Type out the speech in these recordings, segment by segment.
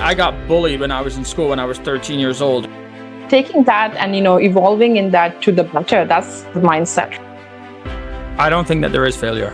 I got bullied when I was in school when I was 13 years old. Taking that and evolving in that to the better, that's the mindset. I don't think that there is failure.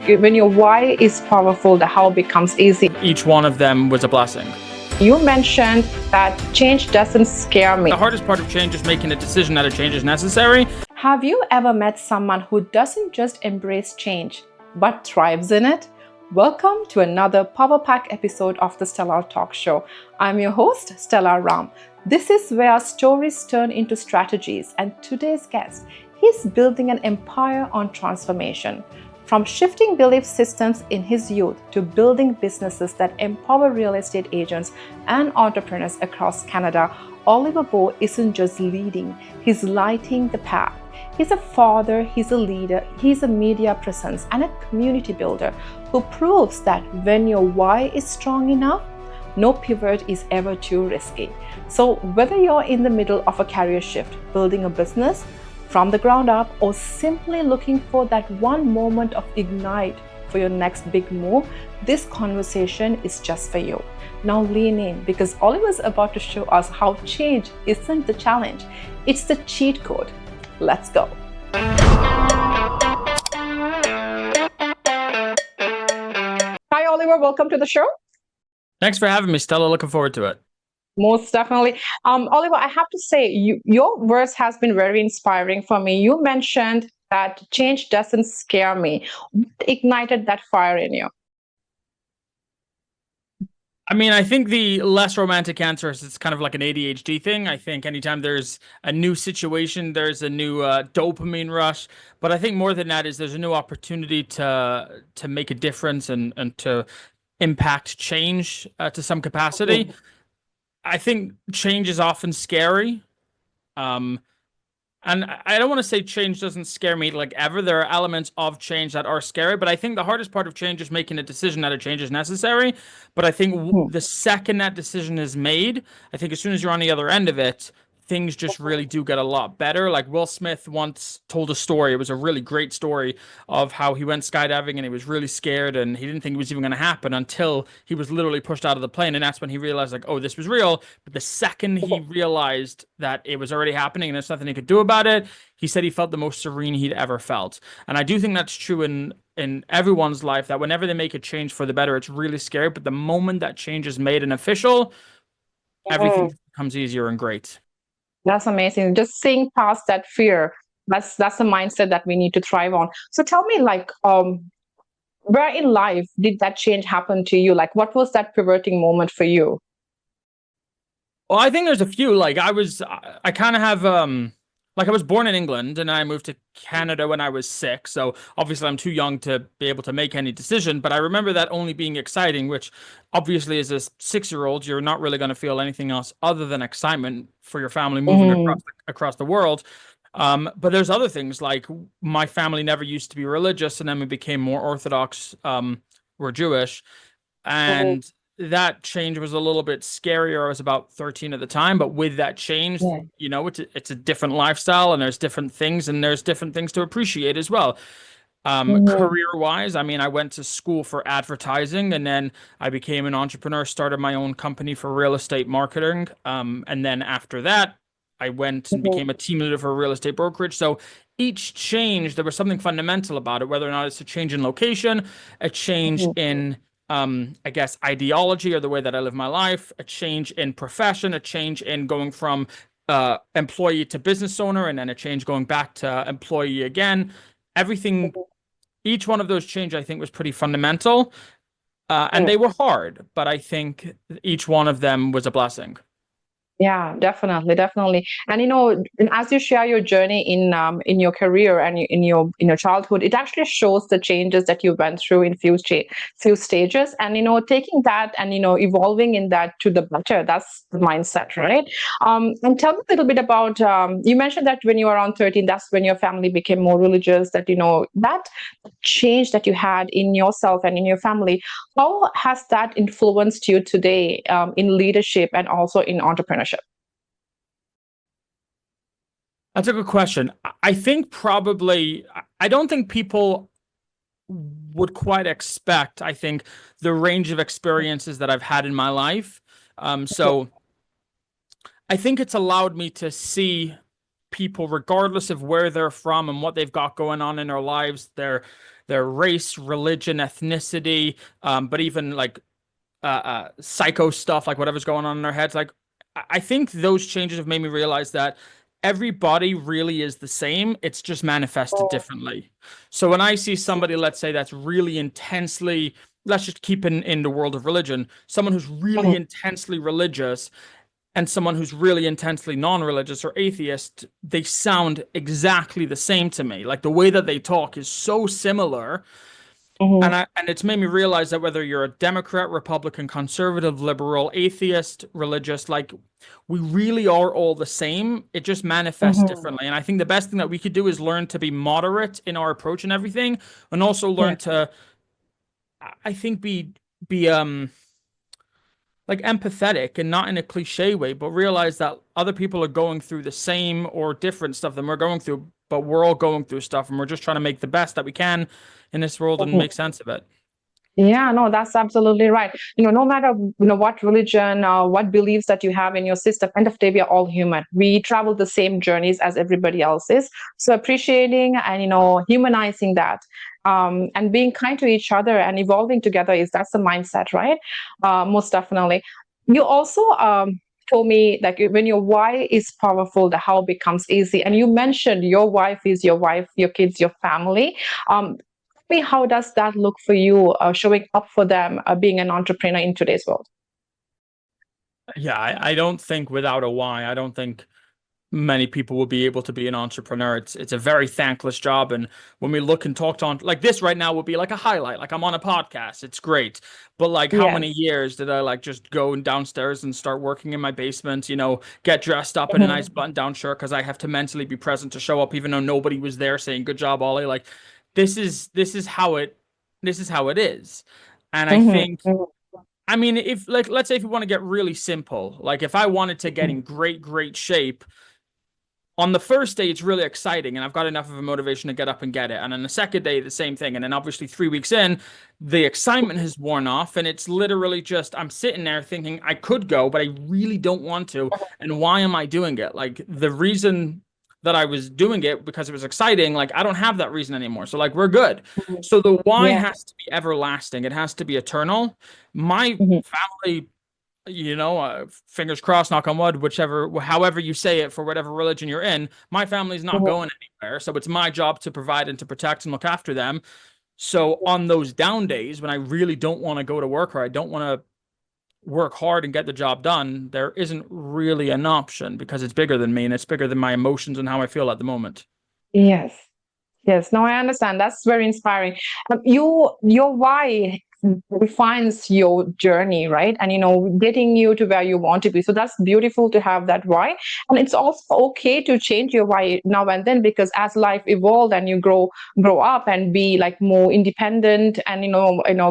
When your why is powerful, the how becomes easy. Each one of them was a blessing. You mentioned that change doesn't scare me. The hardest part of change is making a decision that a change is necessary. Have you ever met someone who doesn't just embrace change but thrives in it? Welcome to another Power Pack episode of the Stellar Talk Show. I'm your host, Stellar Ram. This is where stories turn into strategies, and today's guest, he's building an empire on transformation. From shifting belief systems in his youth to building businesses that empower real estate agents and entrepreneurs across Canada, Oliver Bow isn't just leading, he's lighting the path. He's a father, he's a leader, he's a media presence and a community builder who proves that when your why is strong enough, no pivot is ever too risky. So whether you're in the middle of a career shift, building a business from the ground up, or simply looking for that one moment of ignite for your next big move, this conversation is just for you. Now lean in, because Oliver's about to show us how change isn't the challenge, it's the cheat code. Let's go. Hi, Oliver. Welcome to the show. Thanks for having me, Stella. Looking forward to it. Most definitely. Oliver, I have to say, your words has been very inspiring for me. You mentioned that change doesn't scare me. What ignited that fire in you? I mean, I think the less romantic answer is it's kind of like an ADHD thing. I think anytime there's a new situation, there's a new dopamine rush. But I think more than that is there's a new opportunity to make a difference and to impact change to some capacity. I think change is often scary. And I don't want to say change doesn't scare me like ever. There are elements of change that are scary, but I think the hardest part of change is making a decision that a change is necessary. But I think the second that decision is made, I think as soon as you're on the other end of it, things just really do get a lot better. Like Will Smith once told a story. It was a really great story of how he went skydiving and he was really scared and he didn't think it was even going to happen until he was literally pushed out of the plane. And that's when he realized like, oh, this was real. But the second he realized that it was already happening and there's nothing he could do about it, he said he felt the most serene he'd ever felt. And I do think that's true in everyone's life, that whenever they make a change for the better, it's really scary. But the moment that change is made and official, everything becomes easier and great. That's amazing. Just seeing past that fear, that's the mindset that we need to thrive on. So tell me, like, where in life did that change happen to you? Like, what was that pivoting moment for you? Well, I think there's a few. Like I kind of have like I was born in England and I moved to Canada when I was 6. So obviously I'm too young to be able to make any decision, but I remember that only being exciting, which obviously as a 6-year-old, you're not really going to feel anything else other than excitement for your family moving across the world. But there's other things, like my family never used to be religious and then we became more Orthodox. We're Jewish. And that change was a little bit scarier. I was about 13 at the time, but with that change, it's a different lifestyle and there's different things and there's different things to appreciate as well. Career-wise, I mean, I went to school for advertising and then I became an entrepreneur, started my own company for real estate marketing. And then after that, I went and became a team leader for a real estate brokerage. So each change, there was something fundamental about it, whether or not it's a change in location, a change in I guess ideology or the way that I live my life, a change in profession, a change in going from employee to business owner, and then a change going back to employee again. Everything, each one of those changes, I think, was pretty fundamental, and they were hard, but I think each one of them was a blessing. Yeah, definitely. And as you share your journey in your career and in your childhood, it actually shows the changes that you went through in few stages. And taking that and evolving in that to the better. That's the mindset, right? And tell me a little bit about. You mentioned that when you were around 13, that's when your family became more religious. That that change that you had in yourself and in your family. How has that influenced you today in leadership and also in entrepreneurship? That's a good question. I think probably, I don't think people would quite expect, I think, the range of experiences that I've had in my life. So I think it's allowed me to see people, regardless of where they're from and what they've got going on in their lives, their race, religion, ethnicity, but even like psycho stuff, like whatever's going on in their heads. Like I think those changes have made me realize that everybody really is the same. It's just manifested differently. So when I see somebody, let's say, that's really intensely, let's just keep in the world of religion, someone who's really intensely religious and someone who's really intensely non-religious or atheist, they sound exactly the same to me. Like the way that they talk is so similar. Mhm. And it's made me realize that whether you're a Democrat, Republican, conservative, liberal, atheist, religious, like we really are all the same. It just manifests Mhm. differently. And I think the best thing that we could do is learn to be moderate in our approach and everything, and also learn Yes. to, I think, be like empathetic and not in a cliche way, but realize that other people are going through the same or different stuff than we're going through, but we're all going through stuff and we're just trying to make the best that we can in this world and make sense of it. Yeah, no, that's absolutely right. No matter what religion, what beliefs that you have in your system, end of the day, we are all human. We travel the same journeys as everybody else is. So appreciating and humanizing that, and being kind to each other and evolving together that's the mindset, right? Most definitely. You also told me that when your why is powerful, the how becomes easy. And you mentioned your wife is your wife, your kids, your family. Me, how does that look for you, showing up for them, being an entrepreneur in today's world? Yeah, I don't think without a why, I don't think many people will be able to be an entrepreneur. It's a very thankless job. And when we look and talk to like this right now would be like a highlight, like I'm on a podcast. It's great. But like how many Yes. years did I like just go downstairs and start working in my basement, get dressed up in a nice Mhm. button down shirt because I have to mentally be present to show up even though nobody was there saying good job, Ollie. Like this is how it is. And I Mhm. think Mhm. I mean, if like let's say if you want to get really simple, like if I wanted to get Mhm. in great shape, on the first day it's really exciting and I've got enough of a motivation to get up and get it. And on the second day, the same thing. And then obviously 3 weeks in, the excitement has worn off and it's literally just I'm sitting there thinking I could go, but I really don't want to. And why am I doing it? Like the reason that I was doing it because it was exciting, like I don't have that reason anymore. So like we're good. Mhm. So the why Yeah. has to be everlasting. It has to be eternal. My Mhm. family, fingers crossed, knock on wood, however you say it for whatever religion you're in, my family's not Mhm. going anywhere. So it's my job to provide and to protect and look after them. So on those down days when I really don't want to go to work or I don't want to work hard and get the job done, there isn't really an option because it's bigger than me and it's bigger than my emotions and how I feel at the moment. Yes. Yes, no, I understand. That's very inspiring. Your why defines your journey, right? And getting you to where you want to be. So that's beautiful to have that why. And it's also okay to change your why now and then because as life evolves and you grow up and be like more independent and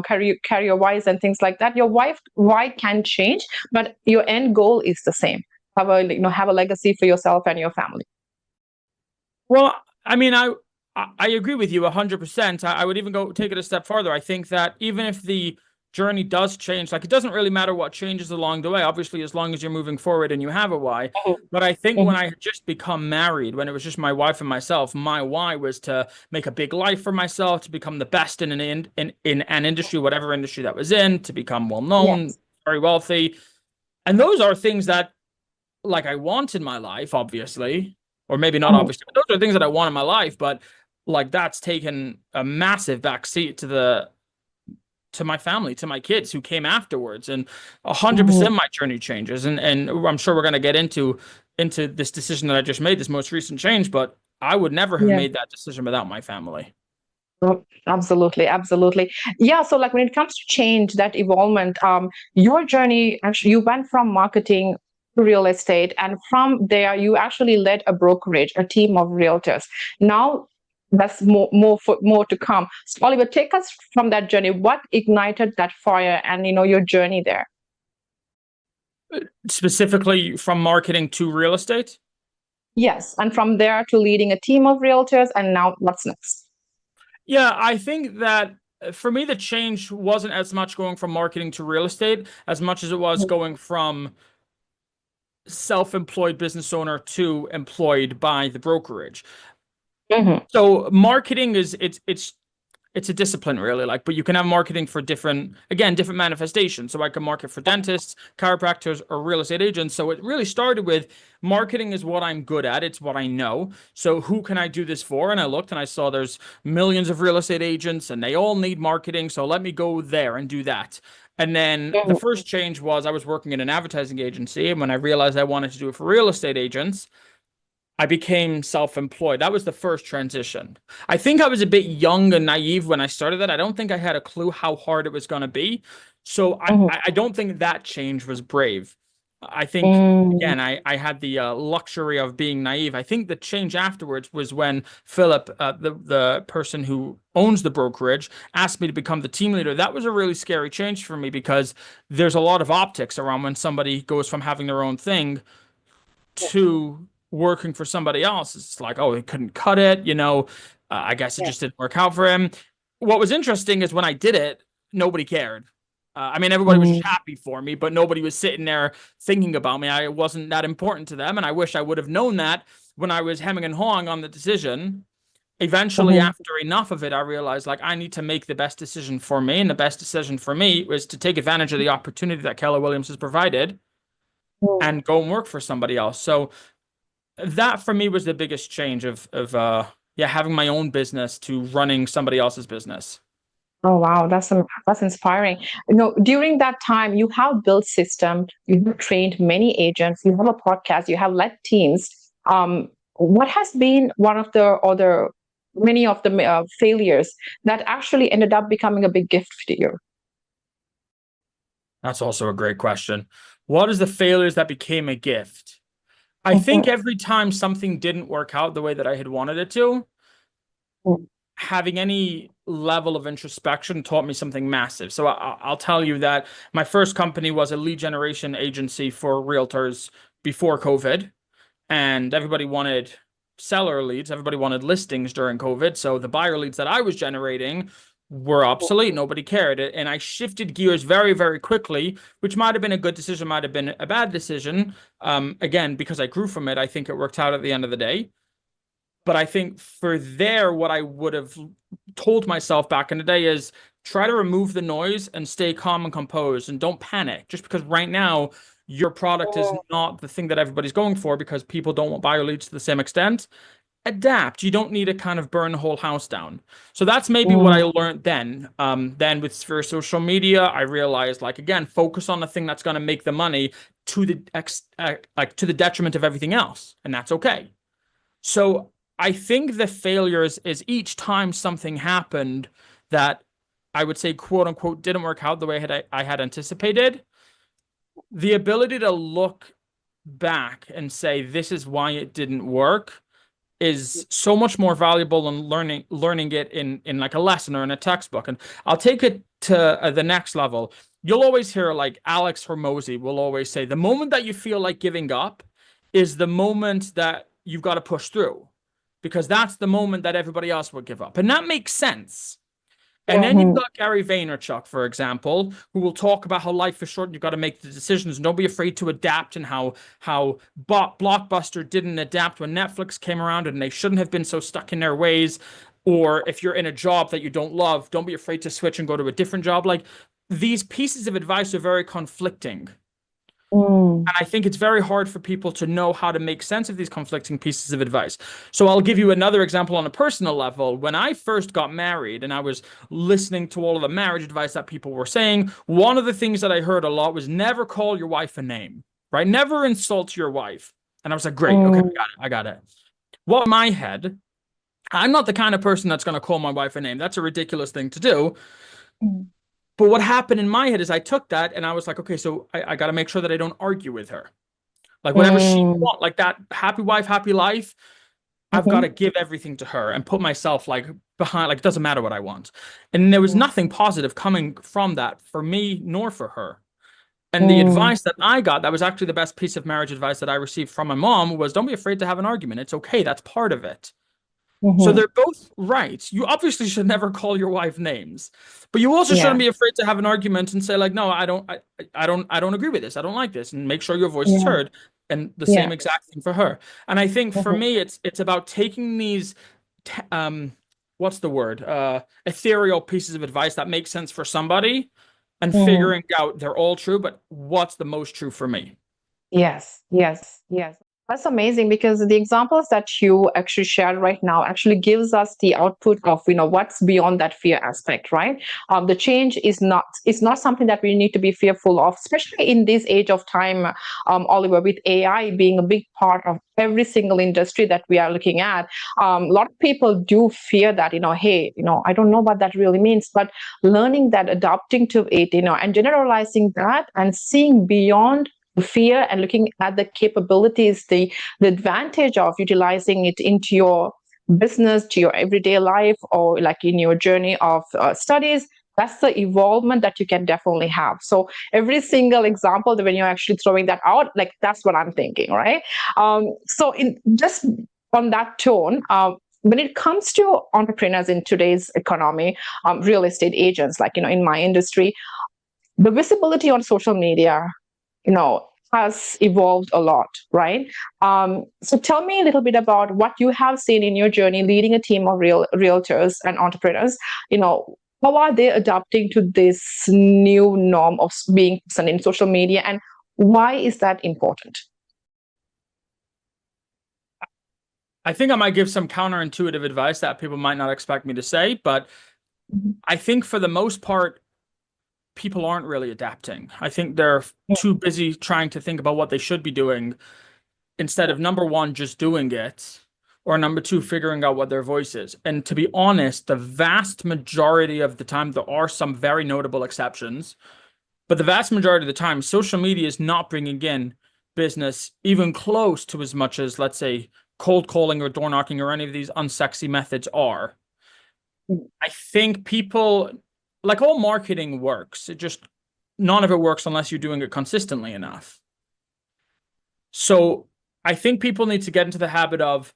career wise and things like that, your why can change, but your end goal is the same. Have a legacy for yourself and your family. Well, I mean, I agree with you 100%. I would even go take it a step farther. I think that even if the journey does change, like it doesn't really matter what changes along the way, obviously, as long as you're moving forward and you have a why. But I think when Mhm. I had just become married, when it was just my wife and myself, my why was to make a big life for myself, to become the best in an industry, whatever industry that was in, to become well known, Yes. very wealthy. And those are things that like I want in my life, obviously, or maybe not Mhm. obviously, but those are things that I want in my life. But like that's taken a massive backseat to my family, to my kids who came afterwards, and 100% Mhm. my journey changes. And I'm sure we're gonna get into this decision that I just made, this most recent change, but I would never have Yeah. made that decision without my family. Oh, absolutely, absolutely. Yeah, so like when it comes to change, that evolvement, your journey actually you went from marketing to real estate, and from there you actually led a brokerage, a team of realtors. Now that's more to come. So Oliver, take us from that journey. What ignited that fire and your journey there? Specifically from marketing to real estate. Yes, and from there to leading a team of realtors, and now what's next? Yeah, I think that for me, the change wasn't as much going from marketing to real estate as much as it was going from self-employed business owner to employed by the brokerage. Mm-hmm. So marketing is it's a discipline really, like, but you can have marketing for different manifestations. So I can market for dentists, chiropractors, or real estate agents. So it really started with marketing is what I'm good at. It's what I know. So who can I do this for? And I looked and I saw there's millions of real estate agents and they all need marketing. So let me go there and do that. And then the first change was I was working in an advertising agency. And when I realized I wanted to do it for real estate agents, I became self-employed. That was the first transition. I think I was a bit young and naive when I started that. I don't think I had a clue how hard it was going to be. So Mm-hmm. I don't think that change was brave. I think, Mm-hmm. again, I had the luxury of being naive. I think the change afterwards was when Philip, the person who owns the brokerage, asked me to become the team leader. That was a really scary change for me because there's a lot of optics around when somebody goes from having their own thing to working for somebody else. It's like, oh, he couldn't cut it, I guess it Yeah. just didn't work out for him. What was interesting is when I did it, nobody cared. I mean, everybody was just happy for me, but nobody was sitting there thinking about me. I wasn't that important to them, and I wish I would have known that when I was hemming and hawing on the decision. Eventually, Mm-hmm. after enough of it, I realized like I need to make the best decision for me, and the best decision for me was to take advantage of the opportunity that Keller Williams has provided and go and work for somebody else. So that for me was the biggest change of yeah, having my own business to running somebody else's business. Oh wow, that's inspiring. During that time, you have built system, you have trained many agents, you have a podcast, you have led teams. What has been one of the other many of the failures that actually ended up becoming a big gift to you? That's also a great question. What is the failures that became a gift? I think Mhm. every time something didn't work out the way that I had wanted it to, having any level of introspection taught me something massive. So I'll tell you that my first company was a lead generation agency for realtors before COVID. And everybody wanted seller leads, everybody wanted listings during COVID. So the buyer leads that I was generating were obsolete. Nobody cared. And I shifted gears very, very quickly, which might have been a good decision, might have been a bad decision. Again, because I grew from it, I think it worked out at the end of the day. But I think for there, what I would have told myself back in the day is try to remove the noise and stay calm and composed and don't panic. Just because right now your product is not the thing that everybody's going for because people don't want buyer leads to the same extent. Adapt. You don't need to kind of burn the whole house down. So that's maybe what I Mm, learned then. Then with for social media, I realized like again, focus on the thing that's going to make the money to the like to the detriment of everything else, and that's okay. So I think the failures is each time something happened that I would say quote unquote didn't work out the way I had anticipated, the ability to look back and say this is why it didn't work is so much more valuable than learning it in like a lesson or in a textbook. And I'll take it to the next level. You'll always hear like Alex Hormozy will always say the moment that you feel like giving up is the moment that you've got to push through because that's the moment that everybody else will give up. And that makes sense. And then you've mhm, got Gary Vaynerchuk, for example, who will talk about how life is short and you've got to make the decisions and don't be afraid to adapt and how Blockbuster didn't adapt when Netflix came around and they shouldn't have been so stuck in their ways. Or if you're in a job that you don't love, don't be afraid to switch and go to a different job. Like these pieces of advice are very conflicting. mm, And I think it's very hard for people to know how to make sense of these conflicting pieces of advice. So I'll give you another example on a personal level. When I first got married and I was listening to all of the marriage advice that people were saying, one of the things that I heard a lot was never call your wife a name, right? Never insult your wife. And I was like, great, okay, mm, I got it. Well, in my head, I'm not the kind of person that's going to call my wife a name. That's a ridiculous thing to do. mm, But what happened in my head is I took that and I was like, okay, so I got to make sure that I don't argue with her. Like whatever she mm, want, like that happy wife, happy life, I've got to mhm, give everything to her and put myself like behind, like it doesn't matter what I want. And there was mm, nothing positive coming from that for me nor for her. And the mm, advice that I got, that was actually the best piece of marriage advice that I received from my mom was don't be afraid to have an argument. It's okay. That's part of it. So Mm-hmm. they're both right. You obviously should never call your wife names, but you also Yeah. shouldn't be afraid to have an argument and say like, no, I don't agree with this. I don't like this, and make sure your voice is Yeah. heard. And the Yeah. same exact thing for her. And I think for Mm-hmm. me, it's about taking these, t- um, what's the word? Ethereal pieces of advice that make sense for somebody, and Mm-hmm. figuring out they're all true, but what's the most true for me? Yes, yes, yes. That's amazing because the examples that you actually shared right now actually gives us the output of what's beyond that fear aspect, right? The change is not it's not something that we need to be fearful of, especially in this age of time, Oliver, with AI being a big part of every single industry that we are looking at. A lot of people do fear that hey, I don't know what that really means, but learning that, adapting to it, and generalizing that and seeing beyond fear and looking at the capabilities, the advantage of utilizing it into your business, to your everyday life, or like in your journey of studies. That's the evolvement that you can definitely have. So every single example that when you're actually throwing that out, like that's what I'm thinking, right? So in just on that tone, when it comes to entrepreneurs in today's economy, real estate agents, like in my industry, the visibility on social media, has evolved a lot, right? So tell me a little bit about what you have seen in your journey leading a team of realtors and entrepreneurs. How are they adapting to this new norm of being present in social media, and why is that important? I think I might give some counterintuitive advice that people might not expect me to say, but Mhm. I think for the most part, people aren't really adapting. I think they're too busy trying to think about what they should be doing instead of number one, just doing it, or number two, figuring out what their voice is. And to be honest, the vast majority of the time, there are some very notable exceptions, but the vast majority of the time, social media is not bringing in business even close to as much as, let's say, cold calling or door knocking or any of these unsexy methods are. I think people, like all marketing works, it just none of it works unless you're doing it consistently enough. So I think people need to get into the habit of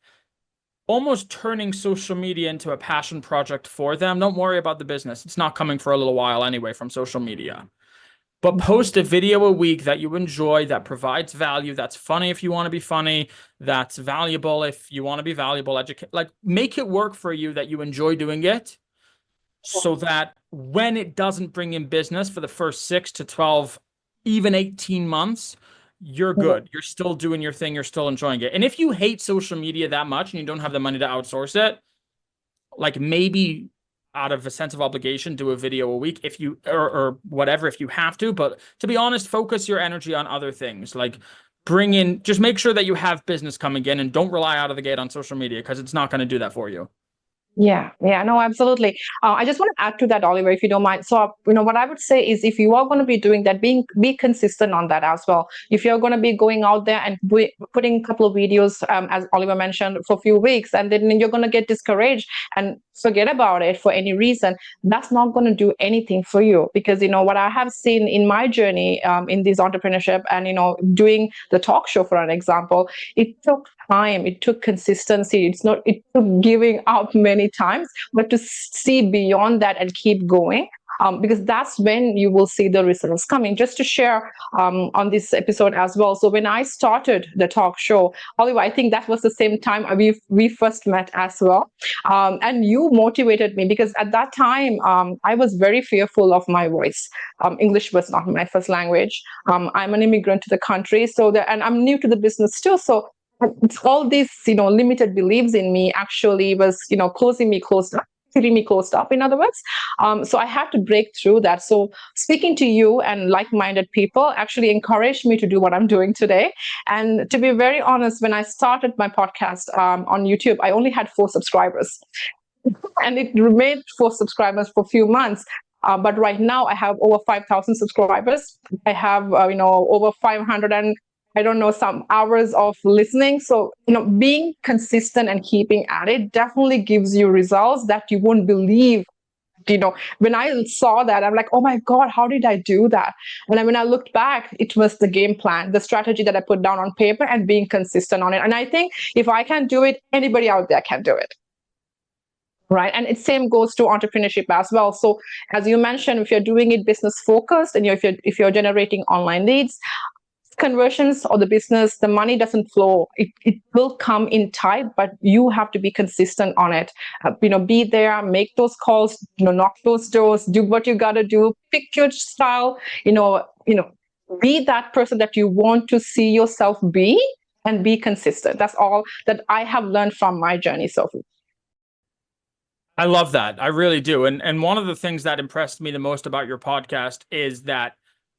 almost turning social media into a passion project for them. Don't worry about the business. It's not coming for a little while anyway from social media. But post a video a week that you enjoy, that provides value, that's funny if you want to be funny, that's valuable if you want to be valuable, educate, like make it work for you that you enjoy doing it so that when it doesn't bring in business for the first 6 to 12, even 18 months, you're good. You're still doing your thing. You're still enjoying it. And if you hate social media that much and you don't have the money to outsource it, like maybe out of a sense of obligation, do a video a week if you or whatever if you have to. But to be honest, focus your energy on other things. Like bring in, just make sure that you have business coming in and don't rely out of the gate on social media because it's not going to do that for you. Yeah, yeah, no, absolutely. I just want to add to that, Oliver, if you don't mind. So, what I would say is, if you are going to be doing that, be consistent on that as well. If you're going to be going out there and putting a couple of videos, as Oliver mentioned, for a few weeks, and then you're going to get discouraged and forget about it for any reason, that's not going to do anything for you. Because what I have seen in my journey in this entrepreneurship, and doing the talk show, for an example, it took time, it took consistency. It took giving up many times, but to see beyond that and keep going. Because that's when you will see the results coming. Just to share on this episode as well. So when I started the talk show, Oliver, I think that was the same time we first met as well. And you motivated me because at that time I was very fearful of my voice. English was not my first language. I'm an immigrant to the country, and I'm new to the business too. So it's all these limited beliefs in me actually was keeping me closed up, in other words. So I had to break through that. So speaking to you and like-minded people actually encouraged me to do what I'm doing today. And to be very honest, when I started my podcast on YouTube, I only had 4 subscribers, and it remained 4 subscribers for a few months. But right now I have over 5,000 subscribers. I have over 500 and I don't know, some hours of listening. So being consistent and keeping at it definitely gives you results that you won't believe. When I saw that, I'm like, oh my God, how did I do that? And then when I looked back, it was the game plan, the strategy that I put down on paper and being consistent on it. And I think if I can do it, anybody out there can do it. right? And it same goes to entrepreneurship as well. So as you mentioned, if you're doing it business focused, and if you're generating online leads, conversions, or the business, the money doesn't flow. It will come in tight, but you have to be consistent on it. Be there, make those calls, knock those doors, do what you got to do, pick your style, be that person that you want to see yourself be, and be consistent. That's all that I have learned from my journey so far. I love that. I really do. And one of the things that impressed me the most about your podcast is that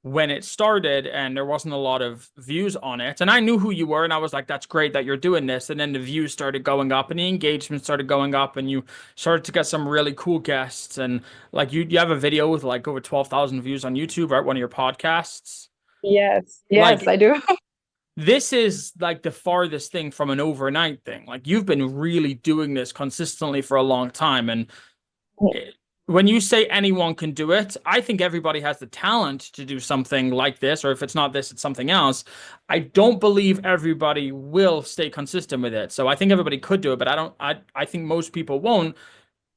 when it started and there wasn't a lot of views on it, and I knew who you were, and I was like, that's great that you're doing this. And then the views started going up and the engagement started going up, and you started to get some really cool guests. And like you have a video with like over 12,000 views on YouTube, right? One of your podcasts. Yes, Like I do. this is like the farthest thing from an overnight thing. Like you've been really doing this consistently for a long time. And when you say anyone can do it, I think everybody has the talent to do something like this, or if it's not this, it's something else. I don't believe everybody will stay consistent with it. So I think everybody could do it, but I think most people won't,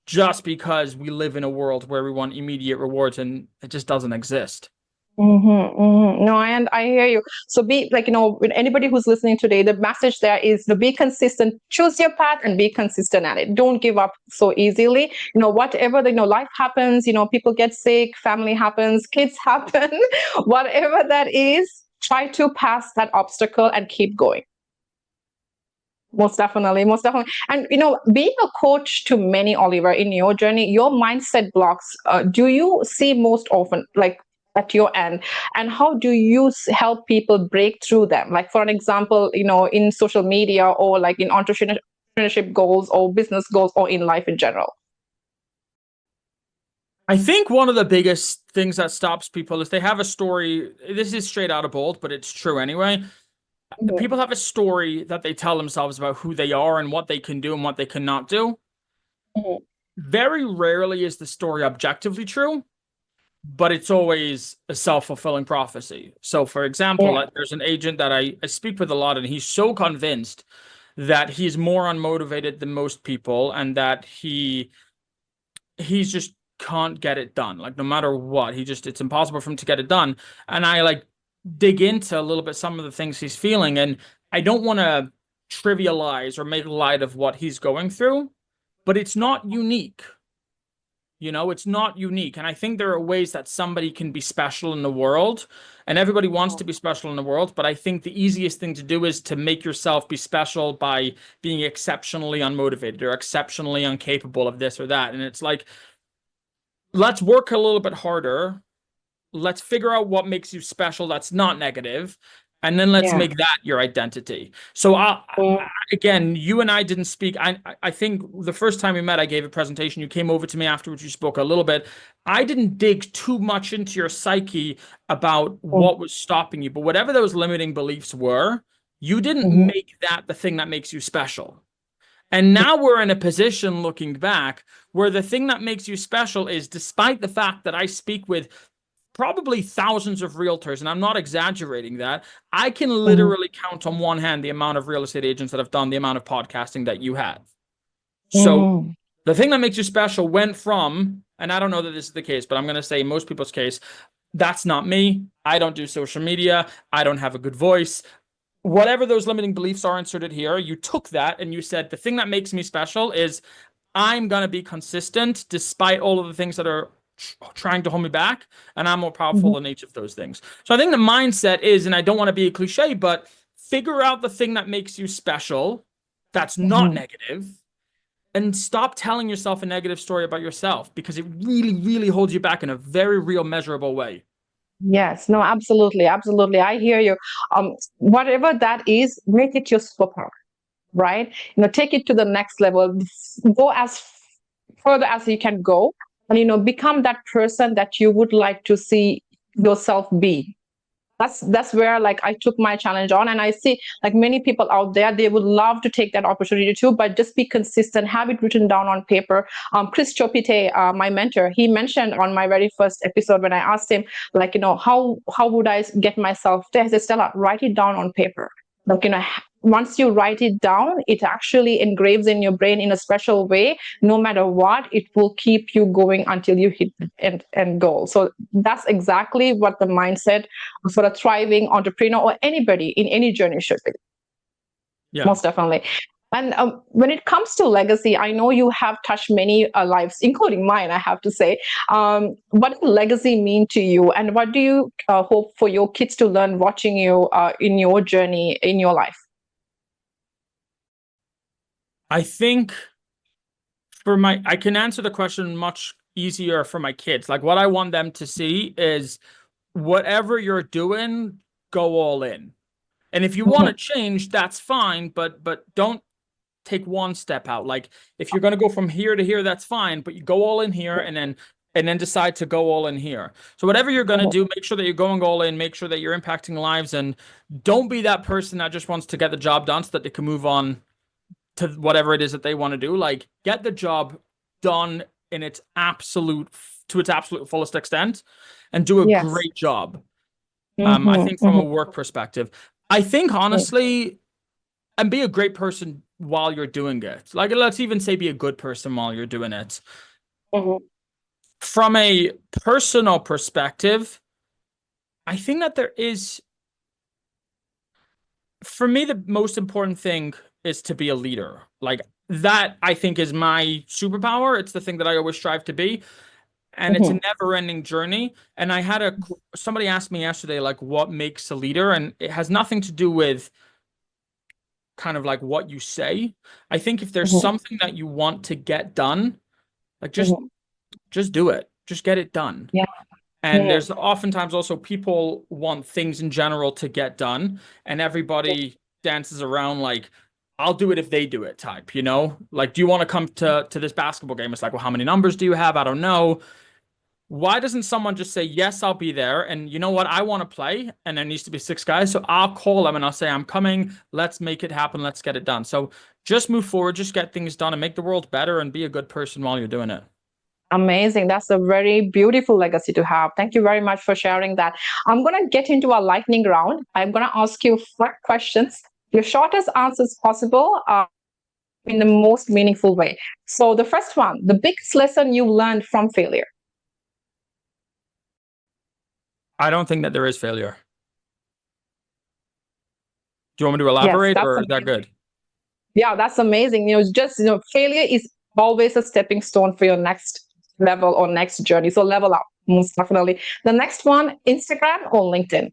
just because we live in a world where we want immediate rewards and it just doesn't exist. No, I hear you. So be like, with anybody who's listening today, the message there is to be consistent, choose your path and be consistent at it. Don't give up so easily. Whatever, life happens, people get sick, family happens, kids happen, whatever that is, try to pass that obstacle and keep going. Most definitely, most definitely. And being a coach to many, Oliver, in your journey, your mindset blocks, do you see most often, like at your end, and how do you help people break through them? Like for an example, in social media, or like in entrepreneurship goals or business goals, or in life in general. I think one of the biggest things that stops people is they have a story. This is straight out of Bold, but it's true anyway. Mhm. People have a story that they tell themselves about who they are and what they can do and what they cannot do. Mhm. Very rarely is the story objectively true, but it's always a self-fulfilling prophecy. So, for example, Yeah. there's an agent that I speak with a lot, and he's so convinced that he's more unmotivated than most people, and that he's just can't get it done. Like no matter what, it's impossible for him to get it done. And I like dig into a little bit some of the things he's feeling, and I don't want to trivialize or make light of what he's going through, but it's not unique. It's not unique. And I think there are ways that somebody can be special in the world, and everybody wants to be special in the world. But I think the easiest thing to do is to make yourself be special by being exceptionally unmotivated or exceptionally incapable of this or that. And it's like, let's work a little bit harder. Let's figure out what makes you special that's not negative, and then let's Yeah. make that your identity. So again, you and I didn't speak. I think the first time we met, I gave a presentation. You came over to me afterwards. You spoke a little bit. I didn't dig too much into your psyche about what was stopping you, but whatever those limiting beliefs were, you didn't Mhm. make that the thing that makes you special. And now we're in a position looking back where the thing that makes you special is, despite the fact that I speak with probably thousands of realtors, and I'm not exaggerating that, I can literally count on one hand the amount of real estate agents that have done the amount of podcasting that you have. So Mhm. the thing that makes you special went from, and I don't know that this is the case, but I'm going to say in most people's case, that's not me. I don't do social media. I don't have a good voice. Whatever those limiting beliefs are inserted here, you took that and you said, the thing that makes me special is I'm going to be consistent despite all of the things that are trying to hold me back, and I'm more powerful Mhm. than each of those things. So I think the mindset is, and I don't want to be a cliche, but figure out the thing that makes you special that's not Mhm. negative, and stop telling yourself a negative story about yourself, because it really, really holds you back in a very real, measurable way. Yes, no, absolutely, absolutely. I hear you. Whatever that is, make it your superpower, right? Take it to the next level. Go as further as you can go, and become that person that you would like to see yourself be. That's where, like, I took my challenge on, and I see, like, many people out there, they would love to take that opportunity too, but just be consistent, have it written down on paper. Chris Chopite, my mentor, he mentioned on my very first episode, when I asked him, like, how would I get myself there, he said, Stella, write it down on paper. Like, once you write it down, it actually engraves in your brain in a special way. No matter what, it will keep you going until you hit the end goal. So that's exactly what the mindset for a thriving entrepreneur or anybody in any journey should be. Yeah. Most definitely. And when it comes to legacy, I know you have touched many lives, including mine, I have to say. What does legacy mean to you? And what do you hope for your kids to learn watching you in your journey, in your life? I think I can answer the question much easier for my kids. Like what I want them to see is whatever you're doing, go all in. And if you want to change, that's fine, but don't take one step out. Like if you're going to go from here to here, that's fine, but you go all in here and then decide to go all in here. So whatever you're going to do, make sure that you're going all in, make sure that you're impacting lives, and don't be that person that just wants to get the job done so that they can move on to whatever it is that they want to do. Like get the job done in its absolute fullest extent and do a Yes. great job. I think from a work perspective, I think honestly, and be a great person while you're doing it. Like let's even say be a good person while you're doing it. From a personal perspective, I think that there is, for me, the most important thing is to be a leader. Like that, I think, is my superpower. It's the thing that I always strive to be. And it's a never-ending journey. And I had somebody asked me yesterday, like, what makes a leader? And it has nothing to do with kind of like what you say. I think if there's something that you want to get done, like just do it. Just get it done. Yeah. And there's oftentimes also people want things in general to get done, and everybody dances around like, I'll do it if they do it type, you know? Like, do you want to come to this basketball game? It's like, well, how many numbers do you have? I don't know. Why doesn't someone just say, yes, I'll be there? And you know what? I want to play, and there needs to be 6 guys. So I'll call them and I'll say, I'm coming. Let's make it happen. Let's get it done. So just move forward, just get things done and make the world better and be a good person while you're doing it. Amazing. That's a very beautiful legacy to have. Thank you very much for sharing that. I'm going to get into our lightning round. I'm going to ask you 5 questions. Your shortest answers possible in the most meaningful way. So the first one, the biggest lesson you learned from failure. I don't think that there is failure. Do you want me to elaborate, or is that good? Yeah, that's amazing. Just, failure is always a stepping stone for your next level or next journey. So level up, most definitely. The next one, Instagram or LinkedIn?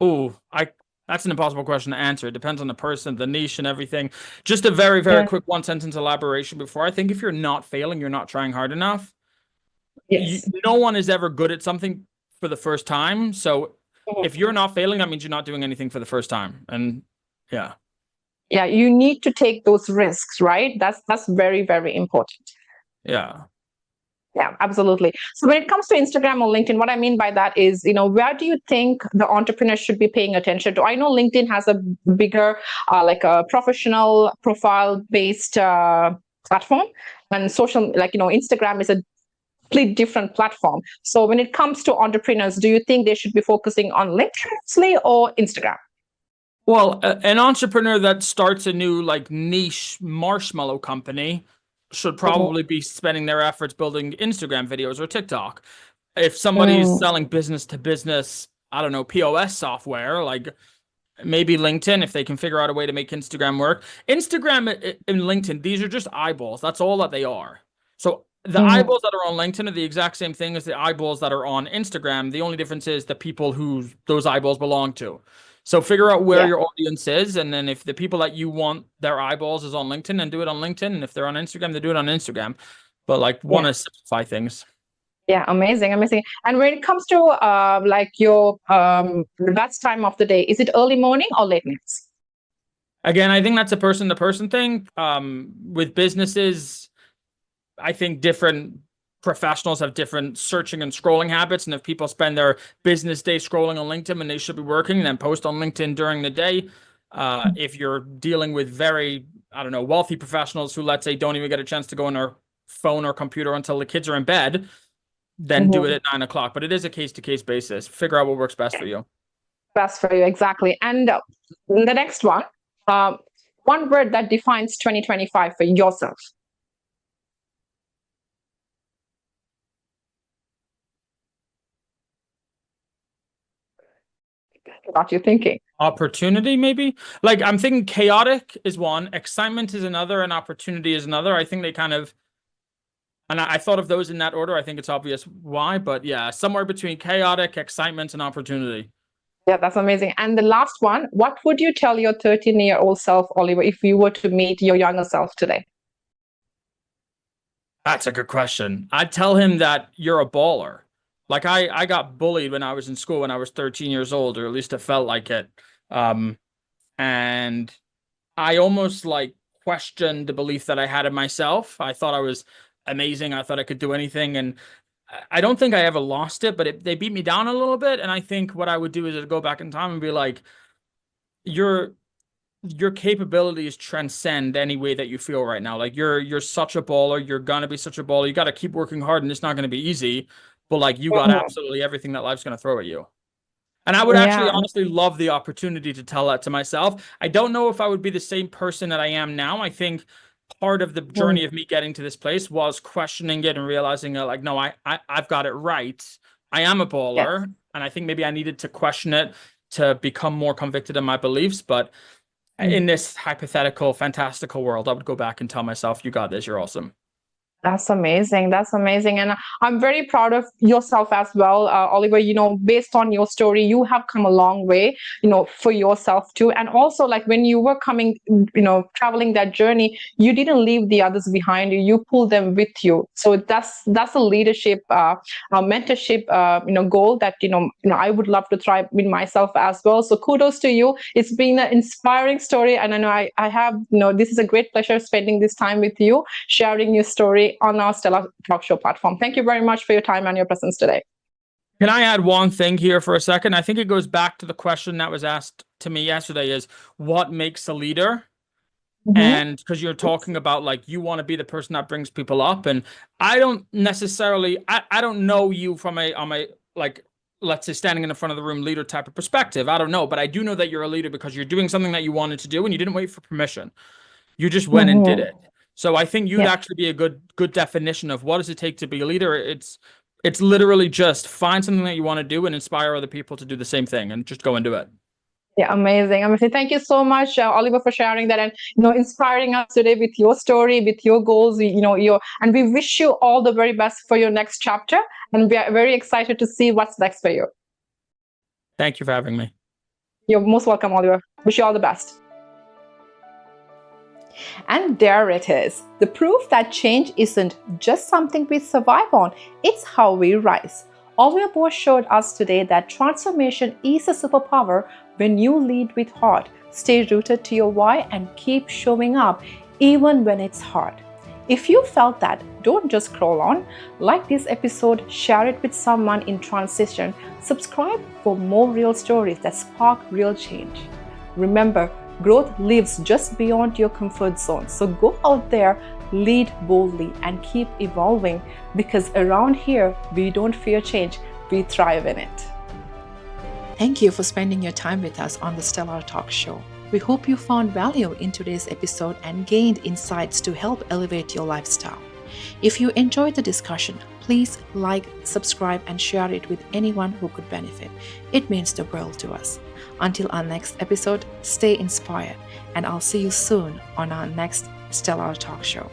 Oh, that's an impossible question to answer. It depends on the person, the niche, and everything. Just a very, very quick 1-sentence elaboration before. I think if you're not failing, you're not trying hard enough. Yes. No one is ever good at something for the first time. So if you're not failing, that means you're not doing anything for the first time. And yeah. Yeah, you need to take those risks, right? That's very, very important. Yeah. Yeah, absolutely. So when it comes to Instagram or LinkedIn, what I mean by that is, where do you think the entrepreneur should be paying attention to? I know LinkedIn has a bigger, like a professional profile-based platform, and social, like, Instagram is a completely different platform. So when it comes to entrepreneurs, do you think they should be focusing on LinkedIn mostly or Instagram? Well, an entrepreneur that starts a new like niche marshmallow company should probably be spending their efforts building Instagram videos or TikTok. If somebody is selling business to business, I don't know, POS software, like maybe LinkedIn, if they can figure out a way to make Instagram work. Instagram and LinkedIn, these are just eyeballs. That's all that they are. So the eyeballs that are on LinkedIn are the exact same thing as the eyeballs that are on Instagram. The only difference is the people who those eyeballs belong to. So figure out where your audience is, and then if the people that you want their eyeballs is on LinkedIn, then do it on LinkedIn. And if they're on Instagram, they do it on Instagram. But like want to simplify things. Yeah, amazing. And when it comes to like your best time of the day, is it early morning or late nights? Again, I think that's a person-to-person thing. With businesses, I think different professionals have different searching and scrolling habits. And if people spend their business day scrolling on LinkedIn and they should be working, then post on LinkedIn during the day. If you're dealing with very, I don't know, wealthy professionals who, let's say, don't even get a chance to go on their phone or computer until the kids are in bed, then do it at 9 o'clock. But it is a case-to-case basis. Figure out what works best for you. Best for you, exactly. And the next one, One word that defines 2025 for yourself. What you thinking? Opportunity, maybe? Like, I'm thinking chaotic is one, excitement is another, and opportunity is another. I think they kind of, and I thought of those in that order. I think it's obvious why, but yeah, somewhere between chaotic, excitement, and opportunity. Yeah, that's amazing. And the last one, what would you tell your 13-year-old self, Oliver, if you were to meet your younger self today? That's a good question. I'd tell him that you're a baller. Like I got bullied when I was in school when I was 13 years old, or at least it felt like it. Um, and I almost like questioned the belief that I had in myself. I thought I was amazing. I thought I could do anything. And I don't think I ever lost it, but they beat me down a little bit. And I think what I would do is I'd go back in time and be like, your your capabilities transcend any way that you feel right now. Like you're such a baller. You're gonna be such a baller. You got to keep working hard, and it's not gonna be easy. But like you got Mhm. absolutely everything that life's gonna throw at you. And I would actually Yeah. honestly love the opportunity to tell that to myself. I don't know if I would be the same person that I am now. I think part of the Mm. journey of me getting to this place was questioning it and realizing that, like, no, I've got it right. I am a Yes. baller. And I think maybe I needed to question it to become more convicted in my beliefs. But in this hypothetical, fantastical world, I would go back and tell myself, you got this, you're awesome. That's amazing. That's amazing. And I'm very proud of yourself as well, Oliver. Based on your story, you have come a long way, for yourself too. And also, like when you were coming, traveling that journey, you didn't leave the others behind you. You pulled them with you. So that's a leadership, a mentorship, goal that, I would love to try with myself as well. So kudos to you. It's been an inspiring story. And I know I have, this is a great pleasure spending this time with you, sharing your story on our Stellar Talk Show platform. Thank you very much for your time and your presence today. Can I add one thing here for a second? I think it goes back to the question that was asked to me yesterday is what makes a leader? Mm-hmm. And because you're talking about like you want to be the person that brings people up. And I don't necessarily I don't know you from a on my like let's say standing in the front of the room leader type of perspective. I don't know, but I do know that you're a leader because you're doing something that you wanted to do and you didn't wait for permission. You just went and did Mm-hmm. it. So I think you'd Yeah. actually be a good definition of what does it take to be a leader. It's literally just find something that you want to do and inspire other people to do the same thing and just go and do it. Yeah, amazing. Amazing. Thank you so much, Oliver, for sharing that and inspiring us today with your story, with your goals. And we wish you all the very best for your next chapter. And we are very excited to see what's next for you. Thank you for having me. You're most welcome, Oliver. Wish you all the best. And there it is, the proof that change isn't just something we survive on, it's how we rise. Oliver Bohr showed us today that transformation is a superpower when you lead with heart, stay rooted to your why, and keep showing up even when it's hard. If you felt that, don't just scroll on. Like this episode, share it with someone in transition, subscribe for more real stories that spark real change. Remember, growth lives just beyond your comfort zone. So go out there, lead boldly, and keep evolving because around here, we don't fear change, we thrive in it. Thank you for spending your time with us on the Stellar Talk Show. We hope you found value in today's episode and gained insights to help elevate your lifestyle. If you enjoyed the discussion, please like, subscribe, and share it with anyone who could benefit. It means the world to us. Until our next episode, stay inspired, and I'll see you soon on our next Stellar Talk Show.